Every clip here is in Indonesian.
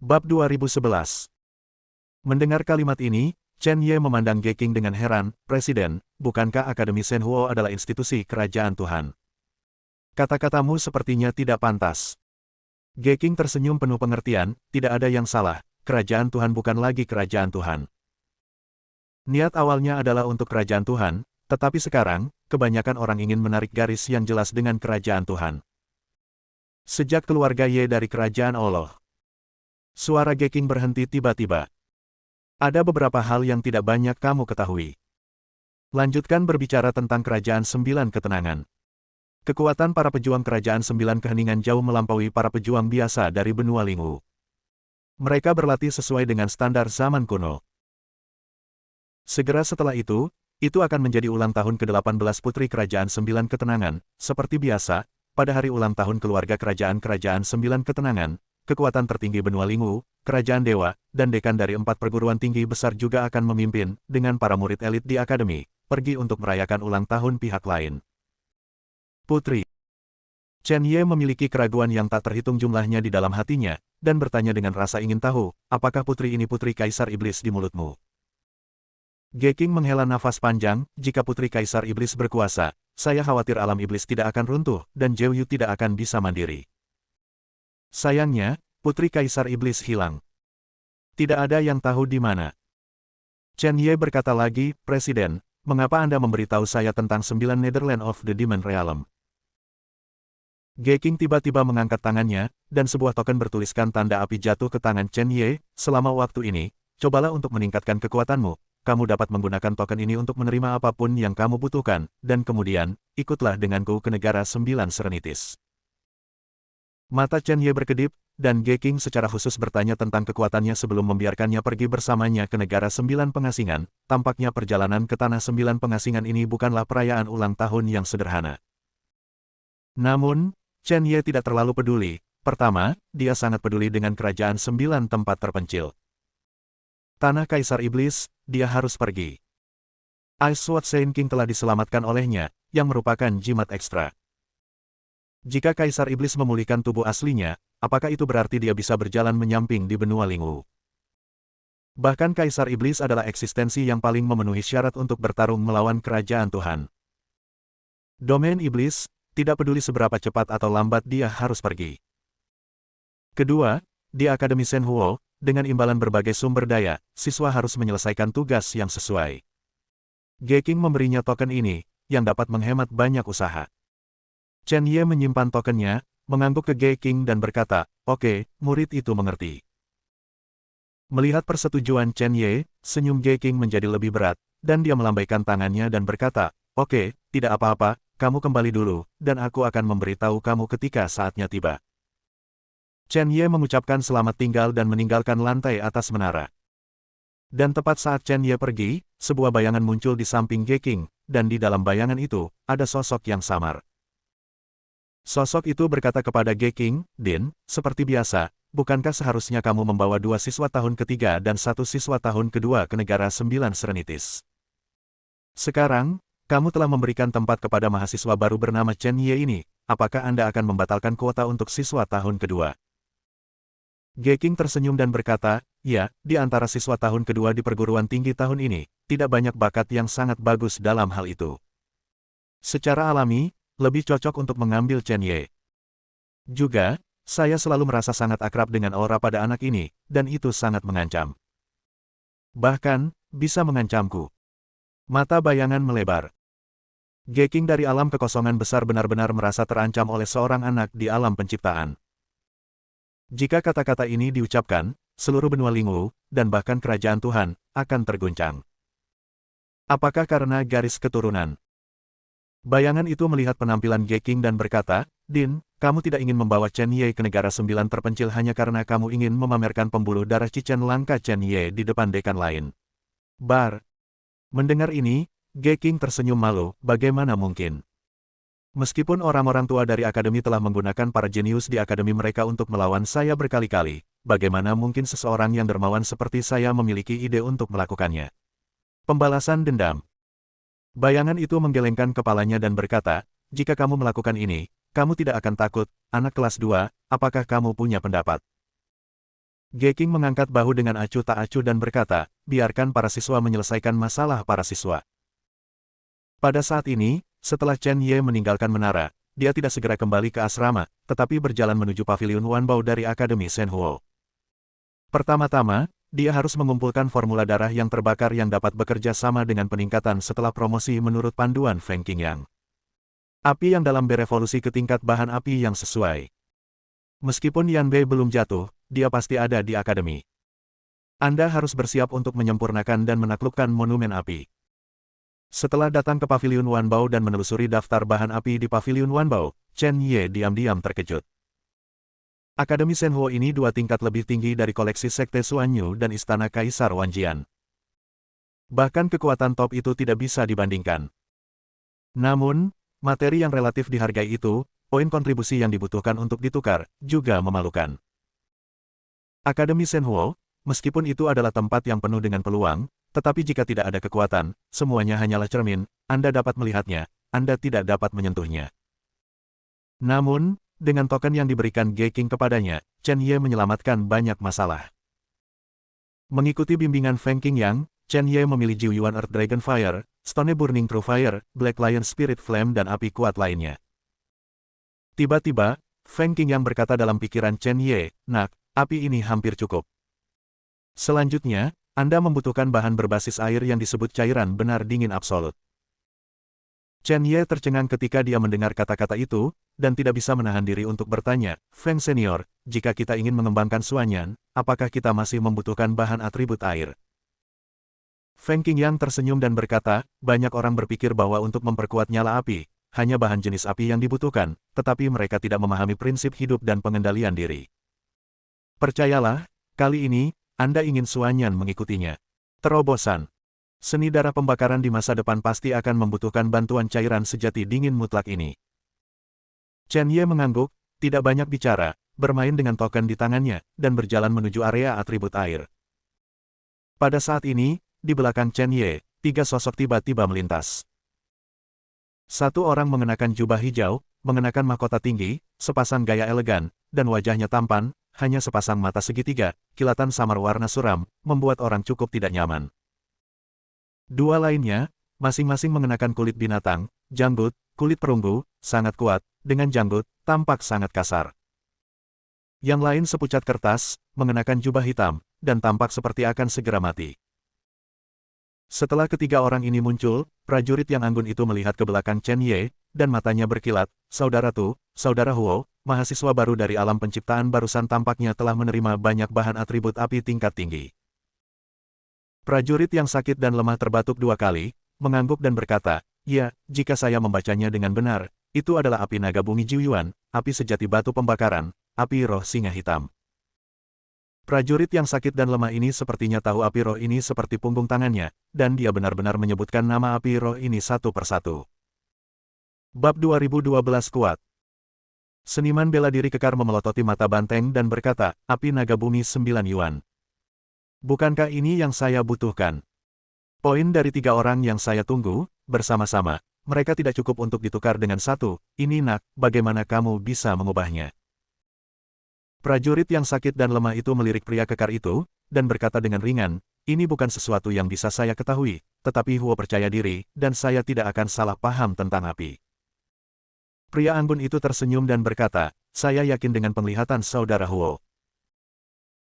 Bab 2011. Mendengar kalimat ini, Chen Ye memandang Ge Qing dengan heran. Presiden, bukankah Akademi Shenhuo adalah institusi kerajaan Tuhan? Kata-katamu sepertinya tidak pantas. Ge Qing tersenyum penuh pengertian, tidak ada yang salah, kerajaan Tuhan bukan lagi kerajaan Tuhan. Niat awalnya adalah untuk kerajaan Tuhan, tetapi sekarang, kebanyakan orang ingin menarik garis yang jelas dengan kerajaan Tuhan. Sejak keluarga Ye dari kerajaan Allah. Suara Ge Qing berhenti tiba-tiba. Ada beberapa hal yang tidak banyak kamu ketahui. Lanjutkan berbicara tentang kerajaan sembilan ketenangan. Kekuatan para pejuang kerajaan sembilan keheningan jauh melampaui para pejuang biasa dari benua Lingwu. Mereka berlatih sesuai dengan standar zaman kuno. Segera setelah itu akan menjadi ulang tahun ke-18 Putri Kerajaan Sembilan Ketenangan. Seperti biasa, pada hari ulang tahun keluarga kerajaan Sembilan Ketenangan, kekuatan tertinggi benua Lingwu, kerajaan dewa, dan dekan dari 4 perguruan tinggi besar juga akan memimpin, dengan para murid elit di akademi, pergi untuk merayakan ulang tahun pihak lain. Putri Chen Ye memiliki keraguan yang tak terhitung jumlahnya di dalam hatinya, dan bertanya dengan rasa ingin tahu, apakah putri ini putri Kaisar Iblis di mulutmu? Ge Qing menghela nafas panjang, jika putri Kaisar Iblis berkuasa, saya khawatir alam iblis tidak akan runtuh, dan Zhou Yu tidak akan bisa mandiri. Sayangnya, putri Kaisar Iblis hilang. Tidak ada yang tahu di mana. Chen Ye berkata lagi, Presiden, mengapa Anda memberitahu saya tentang 9 Netherland of the Demon Realm? Ge Qing tiba-tiba mengangkat tangannya, dan sebuah token bertuliskan tanda api jatuh ke tangan Chen Ye. Selama waktu ini, cobalah untuk meningkatkan kekuatanmu. Kamu dapat menggunakan token ini untuk menerima apapun yang kamu butuhkan, dan kemudian, ikutlah denganku ke negara 9 Serenitis. Mata Chen Ye berkedip, dan Ge Qing secara khusus bertanya tentang kekuatannya sebelum membiarkannya pergi bersamanya ke negara 9 pengasingan. Tampaknya perjalanan ke tanah 9 pengasingan ini bukanlah perayaan ulang tahun yang sederhana. Namun, Chen Ye tidak terlalu peduli. Pertama, dia sangat peduli dengan kerajaan 9 tempat terpencil. Tanah Kaisar Iblis, dia harus pergi. Ice Sword Saint King telah diselamatkan olehnya, yang merupakan jimat ekstra. Jika Kaisar Iblis memulihkan tubuh aslinya, apakah itu berarti dia bisa berjalan menyamping di benua Lingwu? Bahkan Kaisar Iblis adalah eksistensi yang paling memenuhi syarat untuk bertarung melawan kerajaan Tuhan. Domain Iblis, tidak peduli seberapa cepat atau lambat dia harus pergi. Kedua, di Akademi Shenhuo, dengan imbalan berbagai sumber daya, siswa harus menyelesaikan tugas yang sesuai. Ge Qing memberinya token ini, yang dapat menghemat banyak usaha. Chen Ye menyimpan tokennya, mengangguk ke Ge Qing dan berkata, oke, murid itu mengerti. Melihat persetujuan Chen Ye, senyum Ge Qing menjadi lebih berat, dan dia melambaikan tangannya dan berkata, oke, tidak apa-apa, kamu kembali dulu, dan aku akan memberitahu kamu ketika saatnya tiba. Chen Ye mengucapkan selamat tinggal dan meninggalkan lantai atas menara. Dan tepat saat Chen Ye pergi, sebuah bayangan muncul di samping Ge Qing, dan di dalam bayangan itu, ada sosok yang samar. Sosok itu berkata kepada Ge Qing, Din, seperti biasa, bukankah seharusnya kamu membawa 2 siswa tahun ketiga dan 1 siswa tahun kedua ke negara 9 Serenitis? Sekarang, kamu telah memberikan tempat kepada mahasiswa baru bernama Chen Ye ini, apakah Anda akan membatalkan kuota untuk siswa tahun kedua? Ge Qing tersenyum dan berkata, ya, di antara siswa tahun kedua di perguruan tinggi tahun ini, tidak banyak bakat yang sangat bagus dalam hal itu. Secara alami, lebih cocok untuk mengambil Chen Ye. Juga, saya selalu merasa sangat akrab dengan aura pada anak ini, dan itu sangat mengancam. Bahkan, bisa mengancamku. Mata bayangan melebar. Ge Qing dari alam kekosongan besar benar-benar merasa terancam oleh seorang anak di alam penciptaan. Jika kata-kata ini diucapkan, seluruh benua Lingwu, dan bahkan kerajaan Tuhan, akan terguncang. Apakah karena garis keturunan? Bayangan itu melihat penampilan Ge Qing dan berkata, Din, kamu tidak ingin membawa Chen Ye ke negara 9 terpencil hanya karena kamu ingin memamerkan pembuluh darah Cicen Langka Chen Ye di depan dekan lain. Bar. Mendengar ini, Ge Qing tersenyum malu, bagaimana mungkin? Meskipun orang-orang tua dari akademi telah menggunakan para jenius di akademi mereka untuk melawan saya berkali-kali, bagaimana mungkin seseorang yang dermawan seperti saya memiliki ide untuk melakukannya? Pembalasan dendam. Bayangan itu menggelengkan kepalanya dan berkata, jika kamu melakukan ini, kamu tidak akan takut, anak kelas 2, apakah kamu punya pendapat? Geking mengangkat bahu dengan acuh tak acuh dan berkata, biarkan para siswa menyelesaikan masalah para siswa. Pada saat ini, setelah Chen Ye meninggalkan menara, dia tidak segera kembali ke asrama, tetapi berjalan menuju paviliun Wanbao dari Akademi Shenhuo. Pertama-tama, dia harus mengumpulkan formula darah yang terbakar yang dapat bekerja sama dengan peningkatan setelah promosi menurut panduan Feng Qingyang. Api yang dalam berevolusi ke tingkat bahan api yang sesuai. Meskipun Yan Bei belum jatuh, dia pasti ada di akademi. Anda harus bersiap untuk menyempurnakan dan menaklukkan monumen api. Setelah datang ke paviliun Wanbao dan menelusuri daftar bahan api di paviliun Wanbao, Chen Ye diam-diam terkejut. Akademi Shenhuo ini 2 tingkat lebih tinggi dari koleksi Sekte Xuanyu dan Istana Kaisar Wanjian. Bahkan kekuatan top itu tidak bisa dibandingkan. Namun, materi yang relatif dihargai itu, poin kontribusi yang dibutuhkan untuk ditukar, juga memalukan. Akademi Shenhuo, meskipun itu adalah tempat yang penuh dengan peluang, tetapi jika tidak ada kekuatan, semuanya hanyalah cermin, Anda dapat melihatnya, Anda tidak dapat menyentuhnya. Namun, dengan token yang diberikan Geking kepadanya, Chen Ye menyelamatkan banyak masalah. Mengikuti bimbingan Feng Qingyang, Chen Ye memilih Jiu Yuan Earth Dragon Fire, Stone Burning True Fire, Black Lion Spirit Flame dan api kuat lainnya. Tiba-tiba, Feng Qingyang berkata dalam pikiran Chen Ye, "Nak, api ini hampir cukup. Selanjutnya, Anda membutuhkan bahan berbasis air yang disebut cairan benar dingin absolut." Chen Ye tercengang ketika dia mendengar kata-kata itu, dan tidak bisa menahan diri untuk bertanya, "Feng Senior, jika kita ingin mengembangkan Xuanyan, apakah kita masih membutuhkan bahan atribut air?" Feng Qingyang tersenyum dan berkata, banyak orang berpikir bahwa untuk memperkuat nyala api, hanya bahan jenis api yang dibutuhkan, tetapi mereka tidak memahami prinsip hidup dan pengendalian diri. Percayalah, kali ini, Anda ingin Xuanyan mengikutinya. Terobosan. Seni darah pembakaran di masa depan pasti akan membutuhkan bantuan cairan sejati dingin mutlak ini. Chen Ye mengangguk, tidak banyak bicara, bermain dengan token di tangannya, dan berjalan menuju area atribut air. Pada saat ini, di belakang Chen Ye, 3 sosok tiba-tiba melintas. Satu orang mengenakan jubah hijau, mengenakan mahkota tinggi, sepasang gaya elegan, dan wajahnya tampan, hanya sepasang mata segitiga, kilatan samar warna suram, membuat orang cukup tidak nyaman. 2 lainnya, masing-masing mengenakan kulit binatang, janggut, kulit perunggu, sangat kuat, dengan janggut, tampak sangat kasar. Yang lain sepucat kertas, mengenakan jubah hitam, dan tampak seperti akan segera mati. Setelah ketiga orang ini muncul, prajurit yang anggun itu melihat ke belakang Chen Ye, dan matanya berkilat, "Saudara Tu, Saudara Huo, mahasiswa baru dari alam penciptaan barusan tampaknya telah menerima banyak bahan atribut api tingkat tinggi." Prajurit yang sakit dan lemah terbatuk 2 kali, mengangguk dan berkata, "Ya, jika saya membacanya dengan benar, itu adalah api naga bumi Jiuyuan, api sejati batu pembakaran, api roh singa hitam." Prajurit yang sakit dan lemah ini sepertinya tahu api roh ini seperti punggung tangannya, dan dia benar-benar menyebutkan nama api roh ini satu persatu. Bab 2012 kuat. Seniman bela diri kekar memelototi mata banteng dan berkata, "Api naga bumi 9 yuan. Bukankah ini yang saya butuhkan? Poin dari 3 orang yang saya tunggu, bersama-sama, mereka tidak cukup untuk ditukar dengan satu, ini Nak, bagaimana kamu bisa mengubahnya?" Prajurit yang sakit dan lemah itu melirik pria kekar itu, dan berkata dengan ringan, "Ini bukan sesuatu yang bisa saya ketahui, tetapi Huo percaya diri, dan saya tidak akan salah paham tentang api." Pria anggun itu tersenyum dan berkata, "Saya yakin dengan penglihatan Saudara Huo."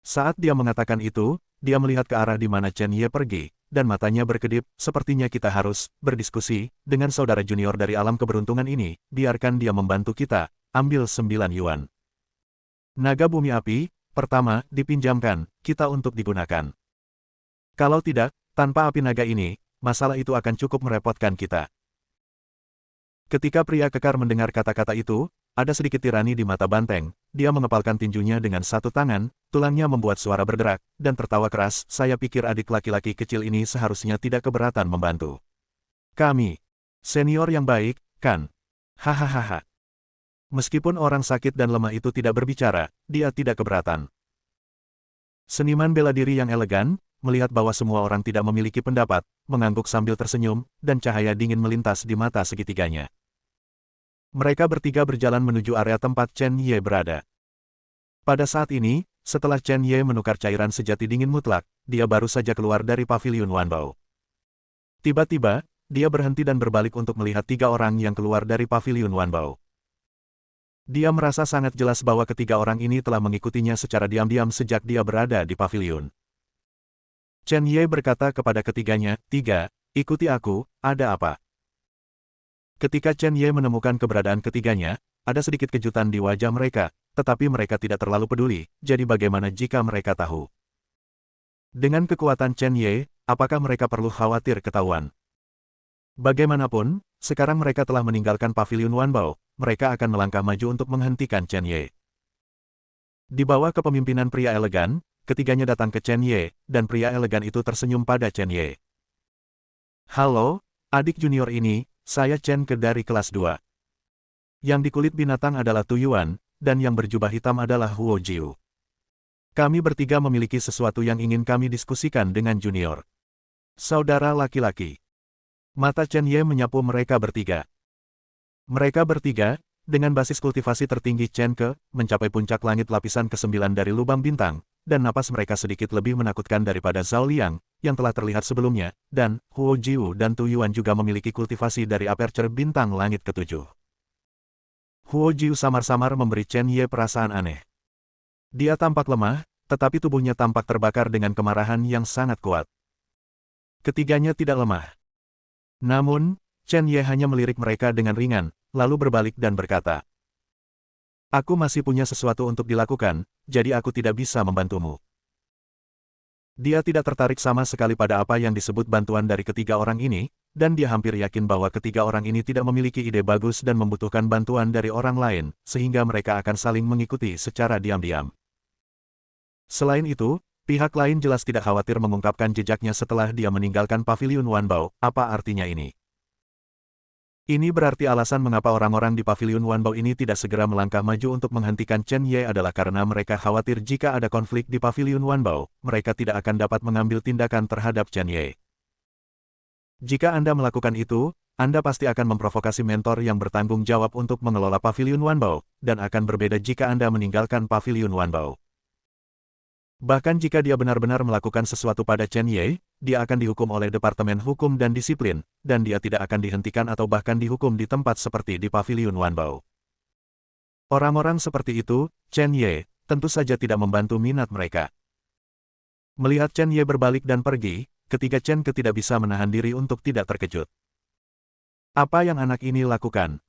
Saat dia mengatakan itu, dia melihat ke arah di mana Chen Ye pergi, dan matanya berkedip, "Sepertinya kita harus berdiskusi dengan saudara junior dari alam keberuntungan ini, biarkan dia membantu kita, ambil 9 yuan. Naga bumi api, pertama, dipinjamkan, kita untuk digunakan. Kalau tidak, tanpa api naga ini, masalah itu akan cukup merepotkan kita." Ketika pria kekar mendengar kata-kata itu, ada sedikit tirani di mata banteng, dia mengepalkan tinjunya dengan satu tangan, tulangnya membuat suara berderak, dan tertawa keras, "Saya pikir adik laki-laki kecil ini seharusnya tidak keberatan membantu. Kami, senior yang baik, kan? Hahaha." Meskipun orang sakit dan lemah itu tidak berbicara, dia tidak keberatan. Seniman bela diri yang elegan, melihat bahwa semua orang tidak memiliki pendapat, mengangguk sambil tersenyum, dan cahaya dingin melintas di mata segitiganya. Mereka bertiga berjalan menuju area tempat Chen Ye berada. Pada saat ini, setelah Chen Ye menukar cairan sejati dingin mutlak, dia baru saja keluar dari paviliun Wanbao. Tiba-tiba, dia berhenti dan berbalik untuk melihat 3 orang yang keluar dari paviliun Wanbao. Dia merasa sangat jelas bahwa ketiga orang ini telah mengikutinya secara diam-diam sejak dia berada di paviliun. Chen Ye berkata kepada ketiganya, "Tiga, ikuti aku, ada apa?" Ketika Chen Ye menemukan keberadaan ketiganya, ada sedikit kejutan di wajah mereka, tetapi mereka tidak terlalu peduli, jadi bagaimana jika mereka tahu? Dengan kekuatan Chen Ye, apakah mereka perlu khawatir ketahuan? Bagaimanapun, sekarang mereka telah meninggalkan paviliun Wanbao, mereka akan melangkah maju untuk menghentikan Chen Ye. Di bawah kepemimpinan pria elegan, ketiganya datang ke Chen Ye, dan pria elegan itu tersenyum pada Chen Ye. "Halo, adik junior ini, saya Chen Ke dari kelas 2. Yang di kulit binatang adalah Tu Yuan, dan yang berjubah hitam adalah Huo Jiu. Kami bertiga memiliki sesuatu yang ingin kami diskusikan dengan junior. Saudara laki-laki." Mata Chen Ye menyapu mereka bertiga. Mereka bertiga, dengan basis kultivasi tertinggi Chen Ke, mencapai puncak langit lapisan ke-9 dari lubang bintang, dan napas mereka sedikit lebih menakutkan daripada Zhao Liang, yang telah terlihat sebelumnya, dan Huo Jiu dan Tu Yuan juga memiliki kultivasi dari aperture bintang langit ke-7. Huo Jiu samar-samar memberi Chen Ye perasaan aneh. Dia tampak lemah, tetapi tubuhnya tampak terbakar dengan kemarahan yang sangat kuat. Ketiganya tidak lemah. Namun, Chen Ye hanya melirik mereka dengan ringan, lalu berbalik dan berkata, "Aku masih punya sesuatu untuk dilakukan, jadi aku tidak bisa membantumu." Dia tidak tertarik sama sekali pada apa yang disebut bantuan dari ketiga orang ini, dan dia hampir yakin bahwa ketiga orang ini tidak memiliki ide bagus dan membutuhkan bantuan dari orang lain, sehingga mereka akan saling mengikuti secara diam-diam. Selain itu, pihak lain jelas tidak khawatir mengungkapkan jejaknya setelah dia meninggalkan paviliun Wanbao. Apa artinya ini? Ini berarti alasan mengapa orang-orang di paviliun Wanbao ini tidak segera melangkah maju untuk menghentikan Chen Ye adalah karena mereka khawatir jika ada konflik di paviliun Wanbao, mereka tidak akan dapat mengambil tindakan terhadap Chen Ye. Jika Anda melakukan itu, Anda pasti akan memprovokasi mentor yang bertanggung jawab untuk mengelola paviliun Wanbao, dan akan berbeda jika Anda meninggalkan paviliun Wanbao. Bahkan jika dia benar-benar melakukan sesuatu pada Chen Ye, dia akan dihukum oleh Departemen Hukum dan Disiplin, dan dia tidak akan dihentikan atau bahkan dihukum di tempat seperti di paviliun Wanbao. Orang-orang seperti itu, Chen Ye, tentu saja tidak membantu minat mereka. Melihat Chen Ye berbalik dan pergi, ketiga Chen Ke tidak bisa menahan diri untuk tidak terkejut. Apa yang anak ini lakukan?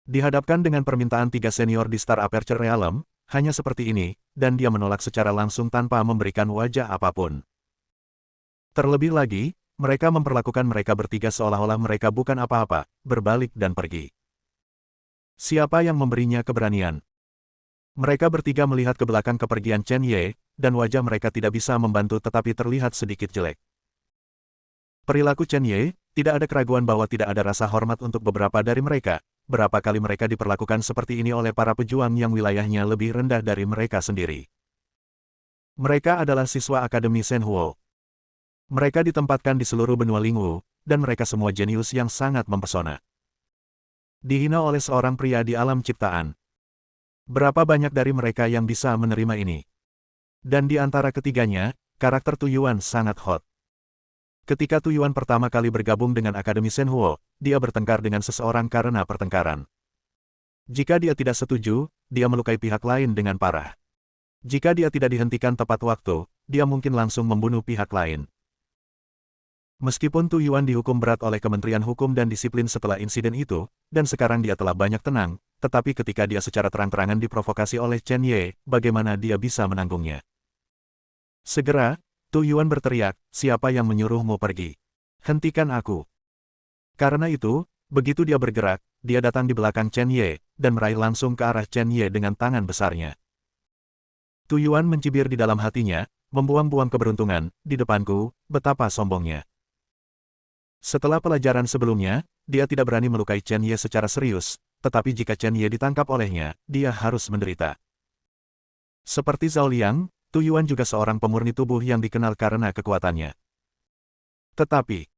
Dihadapkan dengan permintaan 3 senior di Star Aperture Realm, hanya seperti ini, dan dia menolak secara langsung tanpa memberikan wajah apapun. Terlebih lagi, mereka memperlakukan mereka bertiga seolah-olah mereka bukan apa-apa, berbalik dan pergi. Siapa yang memberinya keberanian? Mereka bertiga melihat ke belakang kepergian Chen Ye, dan wajah mereka tidak bisa membantu tetapi terlihat sedikit jelek. Perilaku Chen Ye, tidak ada keraguan bahwa tidak ada rasa hormat untuk beberapa dari mereka. Berapa kali mereka diperlakukan seperti ini oleh para pejuang yang wilayahnya lebih rendah dari mereka sendiri. Mereka adalah siswa Akademi Shenhuo. Mereka ditempatkan di seluruh benua Lingwu, dan mereka semua jenius yang sangat mempesona. Dihina oleh seorang pria di alam ciptaan. Berapa banyak dari mereka yang bisa menerima ini? Dan di antara ketiganya, karakter Tu Yuan sangat hot. Ketika Tu Yuan pertama kali bergabung dengan Akademi Shenhuo, dia bertengkar dengan seseorang karena pertengkaran. Jika dia tidak setuju, dia melukai pihak lain dengan parah. Jika dia tidak dihentikan tepat waktu, dia mungkin langsung membunuh pihak lain. Meskipun Tu Yuan dihukum berat oleh Kementerian Hukum dan Disiplin setelah insiden itu, dan sekarang dia telah banyak tenang, tetapi ketika dia secara terang-terangan diprovokasi oleh Chen Ye, bagaimana dia bisa menanggungnya? Segera, Tu Yuan berteriak, "Siapa yang menyuruhmu pergi? Hentikan aku." Karena itu, begitu dia bergerak, dia datang di belakang Chen Ye, dan meraih langsung ke arah Chen Ye dengan tangan besarnya. Tu Yuan mencibir di dalam hatinya, membuang-buang keberuntungan, di depanku, betapa sombongnya. Setelah pelajaran sebelumnya, dia tidak berani melukai Chen Ye secara serius, tetapi jika Chen Ye ditangkap olehnya, dia harus menderita. Seperti Zhao Liang, Tu Yuan juga seorang pemurni tubuh yang dikenal karena kekuatannya. Tetapi,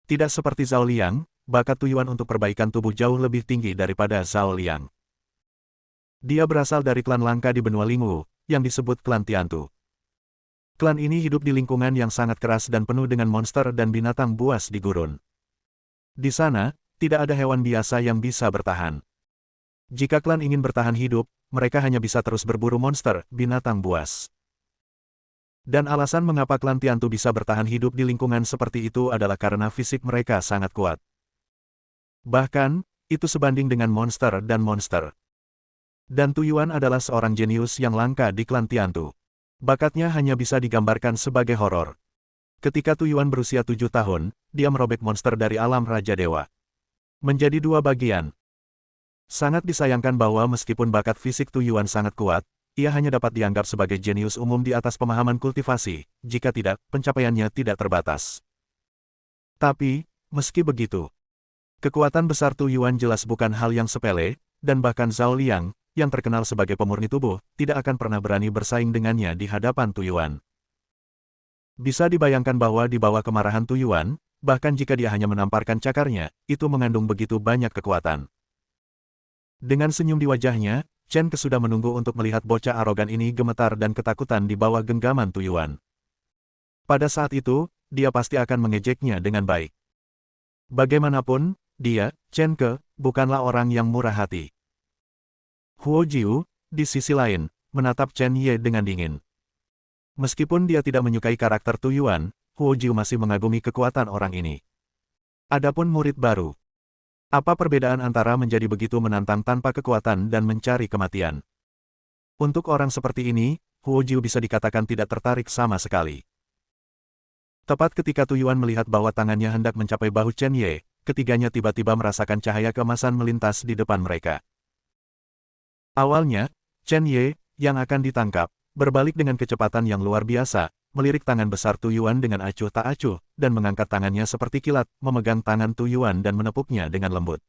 tidak seperti Zhao Liang, bakat Tu Yuan untuk perbaikan tubuh jauh lebih tinggi daripada Zhao Liang. Dia berasal dari klan langka di benua Lingwu, yang disebut klan Tiantu. Klan ini hidup di lingkungan yang sangat keras dan penuh dengan monster dan binatang buas di gurun. Di sana, tidak ada hewan biasa yang bisa bertahan. Jika klan ingin bertahan hidup, mereka hanya bisa terus berburu monster, binatang buas. Dan alasan mengapa klan Tiantu bisa bertahan hidup di lingkungan seperti itu adalah karena fisik mereka sangat kuat. Bahkan, itu sebanding dengan monster dan monster. Dan Tujuan adalah seorang jenius yang langka di klan Tiantu. Bakatnya hanya bisa digambarkan sebagai horor. Ketika Tujuan berusia 7 tahun, dia merobek monster dari alam Raja Dewa menjadi 2 bagian. Sangat disayangkan bahwa meskipun bakat fisik Tujuan sangat kuat, ia hanya dapat dianggap sebagai jenius umum di atas pemahaman kultivasi, jika tidak, pencapaiannya tidak terbatas. Tapi, meski begitu, kekuatan besar Tujuan jelas bukan hal yang sepele, dan bahkan Zhao Liang, yang terkenal sebagai pemurni tubuh, tidak akan pernah berani bersaing dengannya di hadapan Tujuan. Bisa dibayangkan bahwa di bawah kemarahan Tujuan, bahkan jika dia hanya menamparkan cakarnya, itu mengandung begitu banyak kekuatan. Dengan senyum di wajahnya, Chen Ke sudah menunggu untuk melihat bocah arogan ini gemetar dan ketakutan di bawah genggaman Tujuan. Pada saat itu, dia pasti akan mengejeknya dengan baik. Bagaimanapun, dia, Chen Ke, bukanlah orang yang murah hati. Huo Jiu, di sisi lain, menatap Chen Ye dengan dingin. Meskipun dia tidak menyukai karakter Tujuan, Huo Jiu masih mengagumi kekuatan orang ini. Adapun murid baru. Apa perbedaan antara menjadi begitu menantang tanpa kekuatan dan mencari kematian? Untuk orang seperti ini, Huo Jiu bisa dikatakan tidak tertarik sama sekali. Tepat ketika Tujuan melihat bahwa tangannya hendak mencapai bahu Chen Ye, ketiganya tiba-tiba merasakan cahaya keemasan melintas di depan mereka. Awalnya, Chen Ye, yang akan ditangkap, berbalik dengan kecepatan yang luar biasa, melirik tangan besar Tujuan dengan acuh tak acuh, dan mengangkat tangannya seperti kilat, memegang tangan Tujuan dan menepuknya dengan lembut.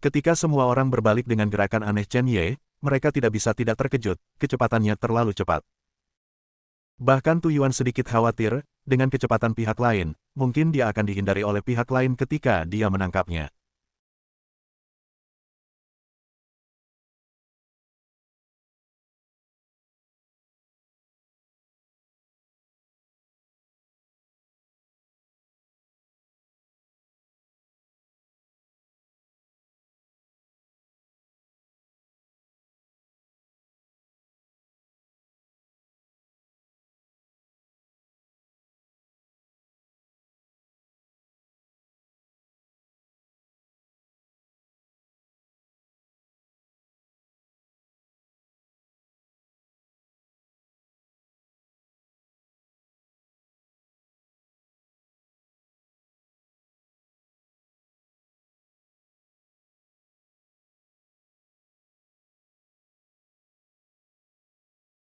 Ketika semua orang berbalik dengan gerakan aneh Chen Ye, mereka tidak bisa tidak terkejut, kecepatannya terlalu cepat. Bahkan Tujuan sedikit khawatir, dengan kecepatan pihak lain, mungkin dia akan dihindari oleh pihak lain ketika dia menangkapnya.